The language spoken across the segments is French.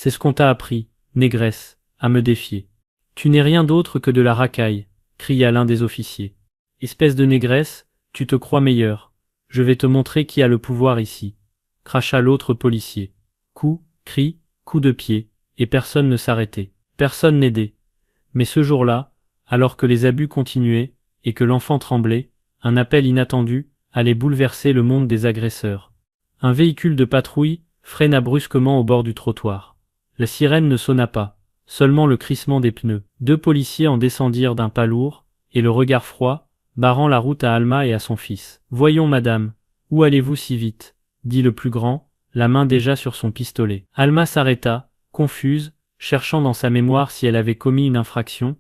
C'est ce qu'on t'a appris, négresse, à me défier. Tu n'es rien d'autre que de la racaille, cria l'un des officiers. Espèce de négresse, tu te crois meilleure. Je vais te montrer qui a le pouvoir ici, cracha l'autre policier. Coup, cri, coup de pied, et personne ne s'arrêtait. Personne n'aidait. Mais ce jour-là, alors que les abus continuaient, et que l'enfant tremblait, un appel inattendu allait bouleverser le monde des agresseurs. Un véhicule de patrouille freina brusquement au bord du trottoir. La sirène ne sonna pas, seulement le crissement des pneus. 2 policiers en descendirent d'un pas lourd, et le regard froid, barrant la route à Alma et à son fils. « Voyons madame, où allez-vous si vite ?» dit le plus grand, la main déjà sur son pistolet. Alma s'arrêta, confuse, cherchant dans sa mémoire si elle avait commis une infraction,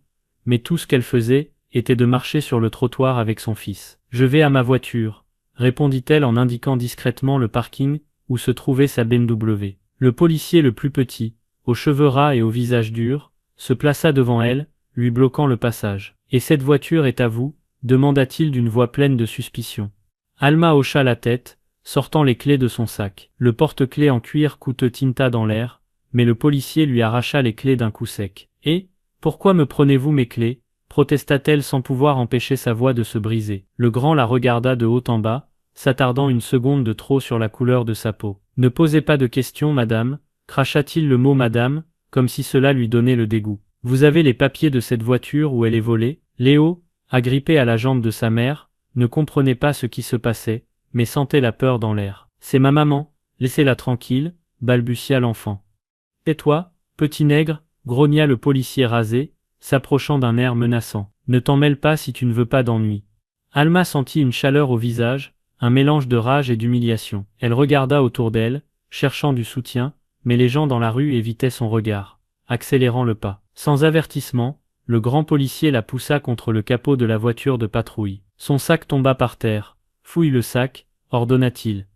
mais tout ce qu'elle faisait était de marcher sur le trottoir avec son fils. « Je vais à ma voiture », répondit-elle en indiquant discrètement le parking où se trouvait sa BMW. Le policier le plus petit, aux cheveux ras et au visage dur, se plaça devant elle, lui bloquant le passage. « Et cette voiture est à vous ?» demanda-t-il d'une voix pleine de suspicion. Alma hocha la tête, sortant les clés de son sac. Le porte-clés en cuir coûteux tinta dans l'air, mais le policier lui arracha les clés d'un coup sec. « Et, pourquoi me prenez-vous mes clés ?» protesta-t-elle sans pouvoir empêcher sa voix de se briser. Le grand la regarda de haut en bas, s'attardant une seconde de trop sur la couleur de sa peau. « Ne posez pas de questions, madame », cracha-t-il le mot madame, comme si cela lui donnait le dégoût. « Vous avez les papiers de cette voiture où elle est volée ?» Léo, agrippé à la jambe de sa mère, ne comprenait pas ce qui se passait, mais sentait la peur dans l'air. « C'est ma maman, laissez-la tranquille », balbutia l'enfant. « Tais-toi, petit nègre », grogna le policier rasé, s'approchant d'un air menaçant. « Ne t'en mêle pas si tu ne veux pas d'ennui. » Alma sentit une chaleur au visage, un mélange de rage et d'humiliation. Elle regarda autour d'elle, cherchant du soutien, mais les gens dans la rue évitaient son regard, accélérant le pas. Sans avertissement, le grand policier la poussa contre le capot de la voiture de patrouille. Son sac tomba par terre. « Fouille le sac », ordonna-t-il.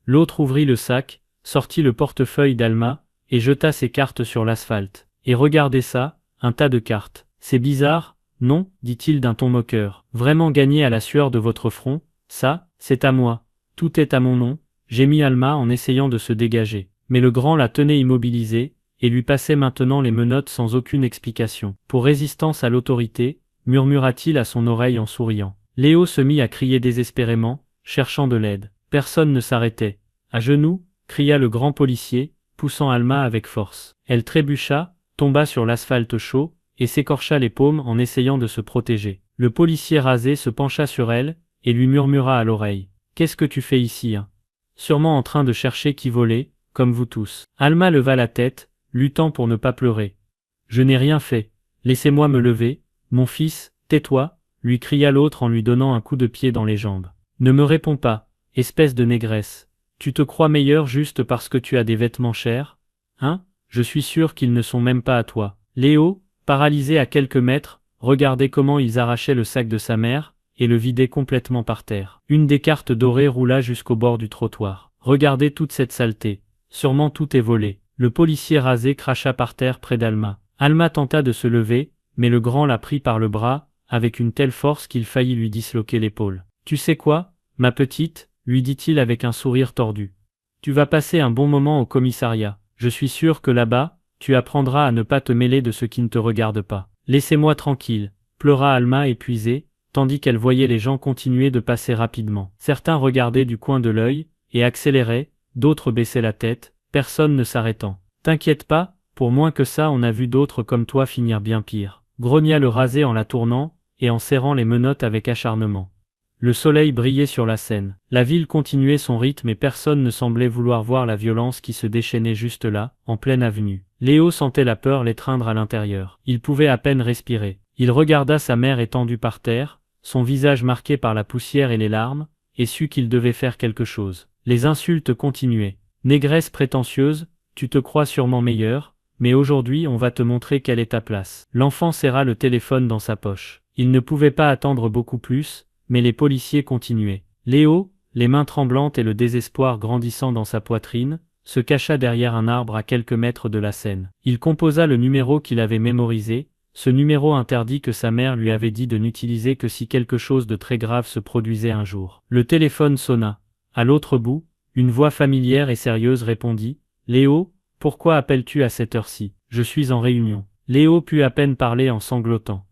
L'autre ouvrit le sac, sortit le portefeuille d'Alma, et jeta ses cartes sur l'asphalte. « Et regardez ça, un tas de cartes. C'est bizarre, non ?» dit-il d'un ton moqueur. « Vraiment gagné à la sueur de votre front, ça, c'est à moi. Tout est à mon nom », gémit Alma en essayant de se dégager. Mais le grand la tenait immobilisée, et lui passait maintenant les menottes sans aucune explication. « Pour résistance à l'autorité », murmura-t-il à son oreille en souriant. Léo se mit à crier désespérément, cherchant de l'aide. Personne ne s'arrêtait. « À genoux !» cria le grand policier, poussant Alma avec force. Elle trébucha, tomba sur l'asphalte chaud, et s'écorcha les paumes en essayant de se protéger. Le policier rasé se pencha sur elle, et lui murmura à l'oreille. « Qu'est-ce que tu fais ici, hein ? Sûrement en train de chercher qui volait, comme vous tous. » Alma leva la tête, luttant pour ne pas pleurer. « Je n'ai rien fait. Laissez-moi me lever, mon fils, tais-toi !» lui cria l'autre en lui donnant un coup de pied dans les jambes. « Ne me réponds pas, espèce de négresse. Tu te crois meilleur juste parce que tu as des vêtements chers ? Hein ? Je suis sûr qu'ils ne sont même pas à toi. » Léo, paralysé à quelques mètres, regardait comment ils arrachaient le sac de sa mère, et le vidaient complètement par terre. Une des cartes dorées roula jusqu'au bord du trottoir. « Regardez toute cette saleté. Sûrement tout est volé. » Le policier rasé cracha par terre près d'Alma. Alma tenta de se lever, mais le grand la prit par le bras, avec une telle force qu'il faillit lui disloquer l'épaule. « Tu sais quoi, ma petite ?» lui dit-il avec un sourire tordu. « Tu vas passer un bon moment au commissariat. Je suis sûr que là-bas, tu apprendras à ne pas te mêler de ce qui ne te regarde pas. Laissez-moi tranquille », pleura Alma épuisée, tandis qu'elle voyait les gens continuer de passer rapidement. Certains regardaient du coin de l'œil, et accéléraient, d'autres baissaient la tête, personne ne s'arrêtant. « T'inquiète pas, pour moins que ça on a vu d'autres comme toi finir bien pire », grogna le rasé en la tournant, et en serrant les menottes avec acharnement. Le soleil brillait sur la Seine. La ville continuait son rythme et personne ne semblait vouloir voir la violence qui se déchaînait juste là, en pleine avenue. Léo sentait la peur l'étreindre à l'intérieur. Il pouvait à peine respirer. Il regarda sa mère étendue par terre, son visage marqué par la poussière et les larmes, et sut qu'il devait faire quelque chose. Les insultes continuaient. « Négresse prétentieuse, tu te crois sûrement meilleure, mais aujourd'hui on va te montrer quelle est ta place. » L'enfant serra le téléphone dans sa poche. Il ne pouvait pas attendre beaucoup plus, mais les policiers continuaient. Léo, les mains tremblantes et le désespoir grandissant dans sa poitrine, se cacha derrière un arbre à quelques mètres de la scène. Il composa le numéro qu'il avait mémorisé, ce numéro interdit que sa mère lui avait dit de n'utiliser que si quelque chose de très grave se produisait un jour. Le téléphone sonna. À l'autre bout, une voix familière et sérieuse répondit « Léo, Pourquoi appelles-tu à cette heure-ci? Je suis en réunion. Léo put à peine parler en sanglotant.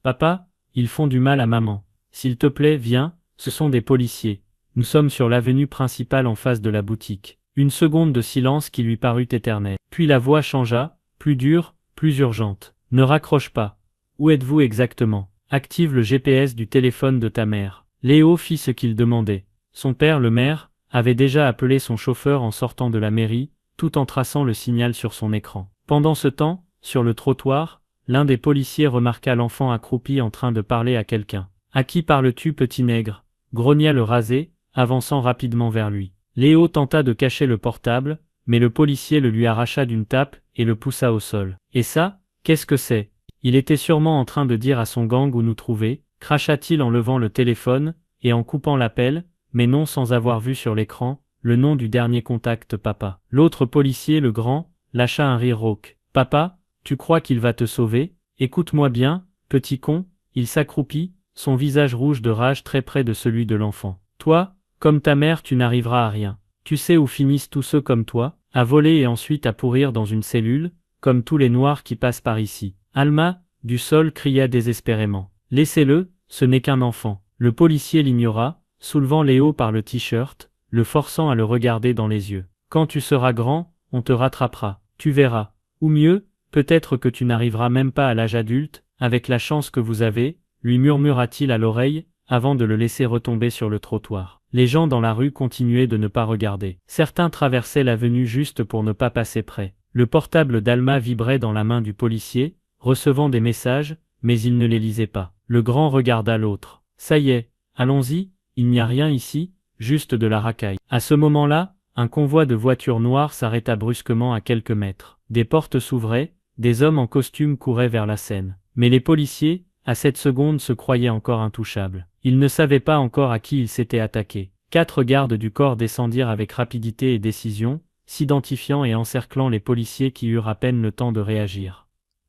Papa, ils font du mal à maman. S'il te plaît, viens, ce sont des policiers. Nous sommes sur l'avenue principale en face de la boutique. Une seconde de silence qui lui parut éternelle. Puis la voix changea, plus dure, plus urgente. Ne raccroche pas. Où êtes-vous exactement? Active le GPS du téléphone de ta mère. Léo fit ce qu'il demandait. Son père, le maire, avait déjà appelé son chauffeur en sortant de la mairie, tout en traçant le signal sur son écran. Pendant ce temps, sur le trottoir, l'un des policiers remarqua l'enfant accroupi en train de parler à quelqu'un. « À qui parles-tu, petit nègre » grogna le rasé, avançant rapidement vers lui. Léo tenta de cacher le portable, mais le policier le lui arracha d'une tape et le poussa au sol. « Et ça, qu'est-ce que c'est? Il était sûrement en train de dire à son gang où nous trouver, cracha-t-il en levant le téléphone et en coupant l'appel, mais non sans avoir vu sur l'écran le nom du dernier contact papa. L'autre policier, le grand, lâcha un rire rauque. « Papa, tu crois qu'il va te sauver? Écoute-moi bien, petit con. » Il s'accroupit, son visage rouge de rage très près de celui de l'enfant. « Toi, comme ta mère, tu n'arriveras à rien. Tu sais où finissent tous ceux comme toi, à voler et ensuite à pourrir dans une cellule, comme tous les noirs qui passent par ici. » Alma, du sol, cria désespérément. « Laissez-le, ce n'est qu'un enfant. » Le policier l'ignora, soulevant Léo par le t-shirt, le forçant à le regarder dans les yeux. « Quand tu seras grand, on te rattrapera. Tu verras. Ou mieux, peut-être que tu n'arriveras même pas à l'âge adulte, avec la chance que vous avez, lui murmura-t-il à l'oreille, avant de le laisser retomber sur le trottoir. Les gens dans la rue continuaient de ne pas regarder. Certains traversaient l'avenue juste pour ne pas passer près. Le portable d'Alma vibrait dans la main du policier, recevant des messages, mais il ne les lisait pas. Le grand regarda l'autre. « Ça y est, allons-y, il n'y a rien ici, juste de la racaille. » À ce moment-là, un convoi de voitures noires s'arrêta brusquement à quelques mètres. Des portes s'ouvraient, des hommes en costume couraient vers la scène. Mais les policiers, à cette seconde, se croyaient encore intouchables. Ils ne savaient pas encore à qui ils s'étaient attaqués. 4 gardes du corps descendirent avec rapidité et décision, s'identifiant et encerclant les policiers qui eurent à peine le temps de réagir.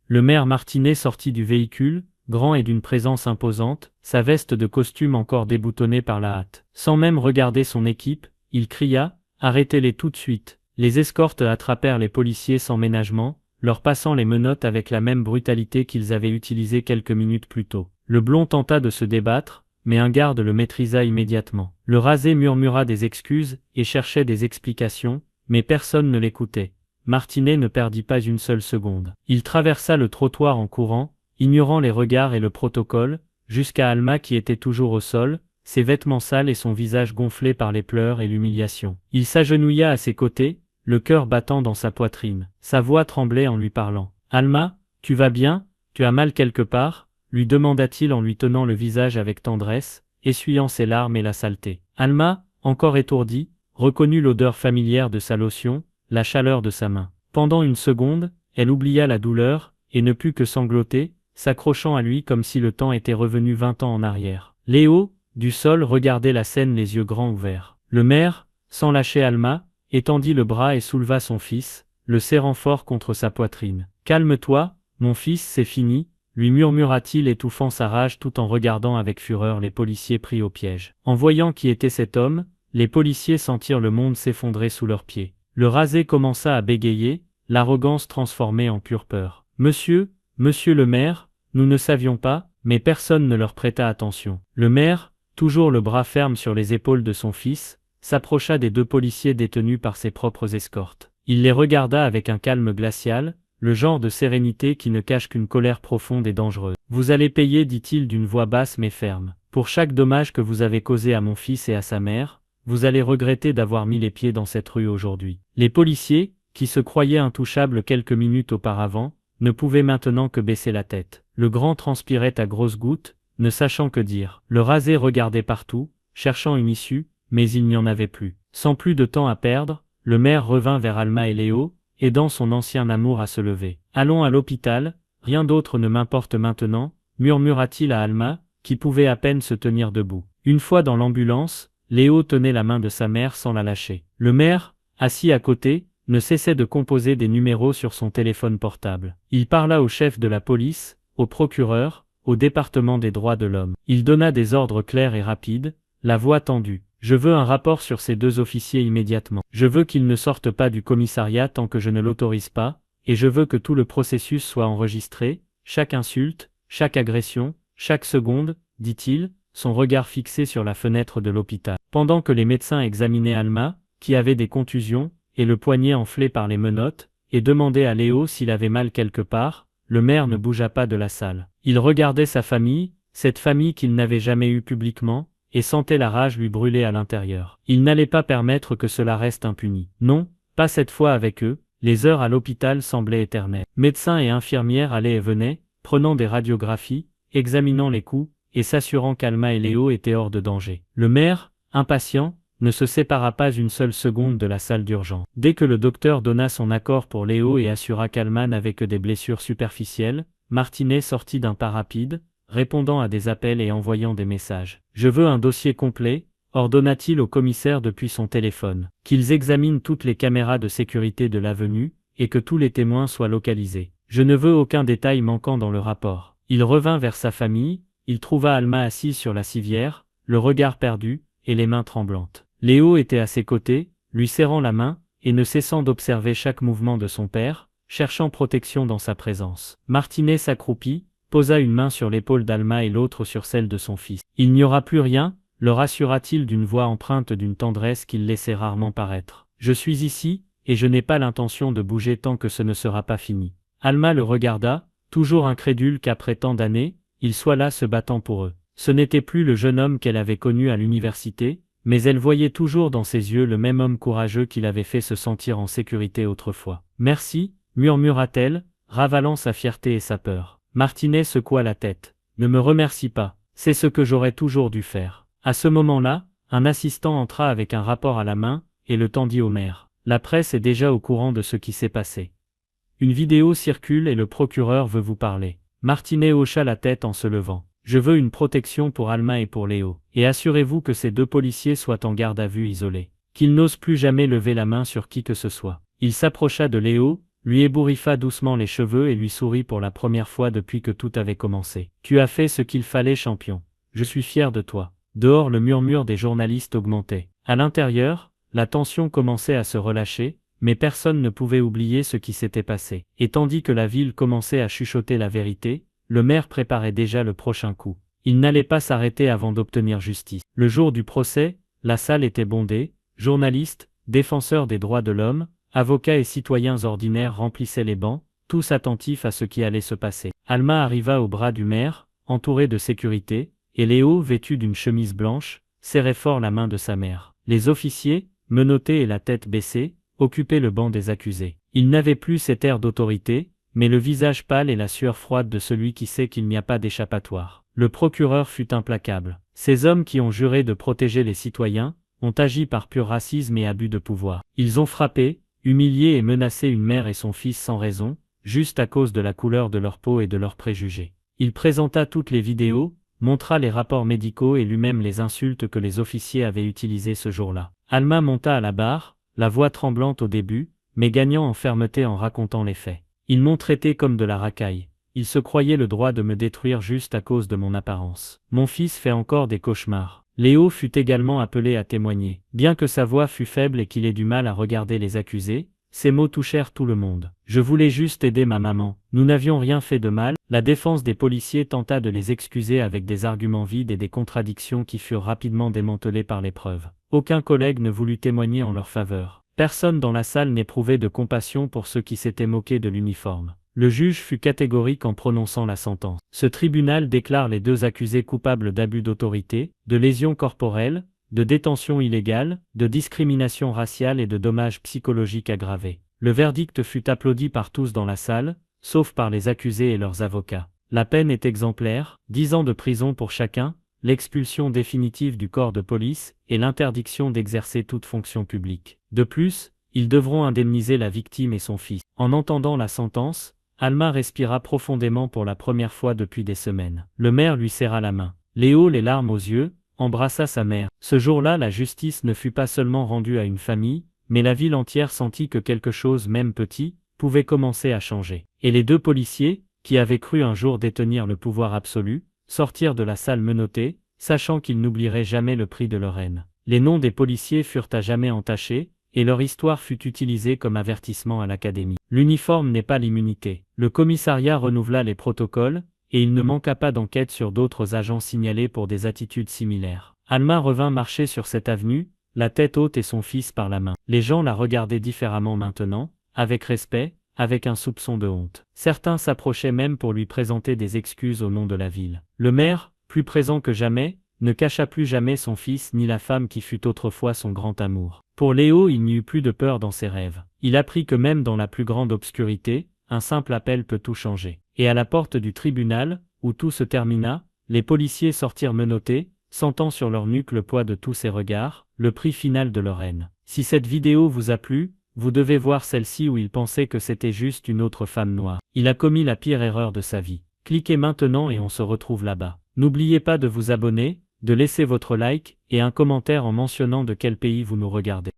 Le maire Martinet sortit du véhicule, grand et d'une présence imposante, sa veste de costume encore déboutonnée par la hâte. Sans même regarder son équipe, il cria « Arrêtez-les tout de suite !» Les escortes attrapèrent les policiers sans ménagement, leur passant les menottes avec la même brutalité qu'ils avaient utilisée quelques minutes plus tôt. Le blond tenta de se débattre, mais un garde le maîtrisa immédiatement. Le rasé murmura des excuses et cherchait des explications, mais personne ne l'écoutait. Martinet ne perdit pas une seule seconde. Il traversa le trottoir en courant, ignorant les regards et le protocole, jusqu'à Alma qui était toujours au sol, ses vêtements sales et son visage gonflé par les pleurs et l'humiliation. Il s'agenouilla à ses côtés, le cœur battant dans sa poitrine. Sa voix tremblait en lui parlant. « Alma, tu vas bien? Tu as mal quelque part ?» lui demanda-t-il en lui tenant le visage avec tendresse, essuyant ses larmes et la saleté. Alma, encore étourdie, reconnut l'odeur familière de sa lotion, la chaleur de sa main. Pendant une seconde, elle oublia la douleur, et ne put que sangloter, s'accrochant à lui comme si le temps était revenu 20 ans en arrière. Léo, du sol, regardait la scène les yeux grands ouverts. Le maire, sans lâcher Alma, étendit le bras et souleva son fils, le serrant fort contre sa poitrine. « Calme-toi, mon fils, c'est fini », lui murmura-t-il étouffant sa rage tout en regardant avec fureur les policiers pris au piège. En voyant qui était cet homme, les policiers sentirent le monde s'effondrer sous leurs pieds. Le rasé commença à bégayer, l'arrogance transformée en pure peur. « Monsieur le maire, nous ne savions pas », mais personne ne leur prêta attention. Le maire, toujours le bras ferme sur les épaules de son fils, s'approcha des 2 policiers détenus par ses propres escortes. Il les regarda avec un calme glacial, le genre de sérénité qui ne cache qu'une colère profonde et dangereuse. « Vous allez payer, dit-il d'une voix basse mais ferme. Pour chaque dommage que vous avez causé à mon fils et à sa mère, vous allez regretter d'avoir mis les pieds dans cette rue aujourd'hui. » Les policiers, qui se croyaient intouchables quelques minutes auparavant, ne pouvaient maintenant que baisser la tête. Le grand transpirait à grosses gouttes, ne sachant que dire. Le rasé regardait partout, cherchant une issue, mais il n'y en avait plus. Sans plus de temps à perdre, le maire revint vers Alma et Léo, aidant son ancien amour à se lever. « Allons à l'hôpital, rien d'autre ne m'importe maintenant », murmura-t-il à Alma, qui pouvait à peine se tenir debout. Une fois dans l'ambulance, Léo tenait la main de sa mère sans la lâcher. Le maire, assis à côté, ne cessait de composer des numéros sur son téléphone portable. Il parla au chef de la police, au procureur, au département des droits de l'homme. Il donna des ordres clairs et rapides, la voix tendue. « Je veux un rapport sur ces 2 officiers immédiatement. Je veux qu'ils ne sortent pas du commissariat tant que je ne l'autorise pas, et je veux que tout le processus soit enregistré, chaque insulte, chaque agression, chaque seconde, dit-il, son regard fixé sur la fenêtre de l'hôpital. Pendant que les médecins examinaient Alma, qui avait des contusions, et le poignet enflé par les menottes, et demandaient à Léo s'il avait mal quelque part, le maire ne bougea pas de la salle. Il regardait sa famille, cette famille qu'il n'avait jamais eue publiquement, et sentait la rage lui brûler à l'intérieur. Il n'allait pas permettre que cela reste impuni. Non, pas cette fois avec eux, les heures à l'hôpital semblaient éternelles. Médecins et infirmières allaient et venaient, prenant des radiographies, examinant les coups, et s'assurant qu'Alma et Léo étaient hors de danger. Le maire, impatient, ne se sépara pas une seule seconde de la salle d'urgence. Dès que le docteur donna son accord pour Léo et assura qu'Alma n'avait que des blessures superficielles, Martinet sortit d'un pas rapide, répondant à des appels et envoyant des messages. « Je veux un dossier complet », ordonna-t-il au commissaire depuis son téléphone. « Qu'ils examinent toutes les caméras de sécurité de l'avenue, et que tous les témoins soient localisés. Je ne veux aucun détail manquant dans le rapport. » Il revint vers sa famille, il trouva Alma assise sur la civière, le regard perdu, et les mains tremblantes. Léo était à ses côtés, lui serrant la main, et ne cessant d'observer chaque mouvement de son père, cherchant protection dans sa présence. Martinet s'accroupit, posa une main sur l'épaule d'Alma et l'autre sur celle de son fils. « Il n'y aura plus rien », le rassura-t-il d'une voix empreinte d'une tendresse qu'il laissait rarement paraître. « Je suis ici, et je n'ai pas l'intention de bouger tant que ce ne sera pas fini. » Alma le regarda, toujours incrédule qu'après tant d'années, il soit là se battant pour eux. Ce n'était plus le jeune homme qu'elle avait connu à l'université, mais elle voyait toujours dans ses yeux le même homme courageux qui l'avait fait se sentir en sécurité autrefois. « Merci », murmura-t-elle, ravalant sa fierté et sa peur. Martinet secoua la tête. « Ne me remercie pas, c'est ce que j'aurais toujours dû faire. » À ce moment-là, un assistant entra avec un rapport à la main, et le tendit au maire. « La presse est déjà au courant de ce qui s'est passé. Une vidéo circule et le procureur veut vous parler. » Martinet hocha la tête en se levant. « Je veux une protection pour Alma et pour Léo. Et assurez-vous que ces 2 policiers soient en garde à vue isolés. Qu'ils n'osent plus jamais lever la main sur qui que ce soit. » Il s'approcha de Léo, lui ébouriffa doucement les cheveux et lui sourit pour la première fois depuis que tout avait commencé. « Tu as fait ce qu'il fallait, champion. Je suis fier de toi. » Dehors, le murmure des journalistes augmentait. À l'intérieur, la tension commençait à se relâcher, mais personne ne pouvait oublier ce qui s'était passé. Et tandis que la ville commençait à chuchoter la vérité, le maire préparait déjà le prochain coup. Il n'allait pas s'arrêter avant d'obtenir justice. Le jour du procès, la salle était bondée, journalistes, défenseurs des droits de l'homme, avocats et citoyens ordinaires remplissaient les bancs, tous attentifs à ce qui allait se passer. Alma arriva au bras du maire, entouré de sécurité, et Léo, vêtu d'une chemise blanche, serrait fort la main de sa mère. Les officiers, menottés et la tête baissée, occupaient le banc des accusés. Ils n'avaient plus cet air d'autorité, mais le visage pâle et la sueur froide de celui qui sait qu'il n'y a pas d'échappatoire. Le procureur fut implacable. Ces hommes qui ont juré de protéger les citoyens, ont agi par pur racisme et abus de pouvoir. Ils ont frappé, humilié et menacé une mère et son fils sans raison, juste à cause de la couleur de leur peau et de leurs préjugés. Il présenta toutes les vidéos, montra les rapports médicaux et lui-même les insultes que les officiers avaient utilisées ce jour-là. Alma monta à la barre, la voix tremblante au début, mais gagnant en fermeté en racontant les faits. Ils m'ont traité comme de la racaille. Ils se croyaient le droit de me détruire juste à cause de mon apparence. Mon fils fait encore des cauchemars. Léo fut également appelé à témoigner. Bien que sa voix fût faible et qu'il ait du mal à regarder les accusés, ces mots touchèrent tout le monde. Je voulais juste aider ma maman. Nous n'avions rien fait de mal. La défense des policiers tenta de les excuser avec des arguments vides et des contradictions qui furent rapidement démantelées par les preuves. Aucun collègue ne voulut témoigner en leur faveur. Personne dans la salle n'éprouvait de compassion pour ceux qui s'étaient moqués de l'uniforme. Le juge fut catégorique en prononçant la sentence. Ce tribunal déclare les 2 accusés coupables d'abus d'autorité, de lésions corporelles, de détention illégale, de discrimination raciale et de dommages psychologiques aggravés. Le verdict fut applaudi par tous dans la salle, sauf par les accusés et leurs avocats. La peine est exemplaire, 10 ans de prison pour chacun, l'expulsion définitive du corps de police et l'interdiction d'exercer toute fonction publique. De plus, ils devront indemniser la victime et son fils. En entendant la sentence, Alma respira profondément pour la première fois depuis des semaines. Le maire lui serra la main. Léo, les larmes aux yeux, embrassa sa mère. Ce jour-là, la justice ne fut pas seulement rendue à une famille, mais la ville entière sentit que quelque chose, même petit, pouvait commencer à changer. Et les 2 policiers, qui avaient cru un jour détenir le pouvoir absolu, sortirent de la salle menottés, sachant qu'ils n'oublieraient jamais le prix de leur haine. Les noms des policiers furent à jamais entachés, et leur histoire fut utilisée comme avertissement à l'académie. L'uniforme n'est pas l'immunité. Le commissariat renouvela les protocoles, et il ne manqua pas d'enquêtes sur d'autres agents signalés pour des attitudes similaires. Alma revint marcher sur cette avenue, la tête haute et son fils par la main. Les gens la regardaient différemment maintenant, avec respect, avec un soupçon de honte. Certains s'approchaient même pour lui présenter des excuses au nom de la ville. Le maire, plus présent que jamais, ne cacha plus jamais son fils ni la femme qui fut autrefois son grand amour. Pour Léo, il n'y eut plus de peur dans ses rêves. Il apprit que même dans la plus grande obscurité, un simple appel peut tout changer. Et à la porte du tribunal, où tout se termina, les policiers sortirent menottés, sentant sur leur nuque le poids de tous ces regards, le prix final de leur haine. Si cette vidéo vous a plu, vous devez voir celle-ci où il pensait que c'était juste une autre femme noire. Il a commis la pire erreur de sa vie. Cliquez maintenant et on se retrouve là-bas. N'oubliez pas de vous abonner, de laisser votre like et un commentaire en mentionnant de quel pays vous nous regardez.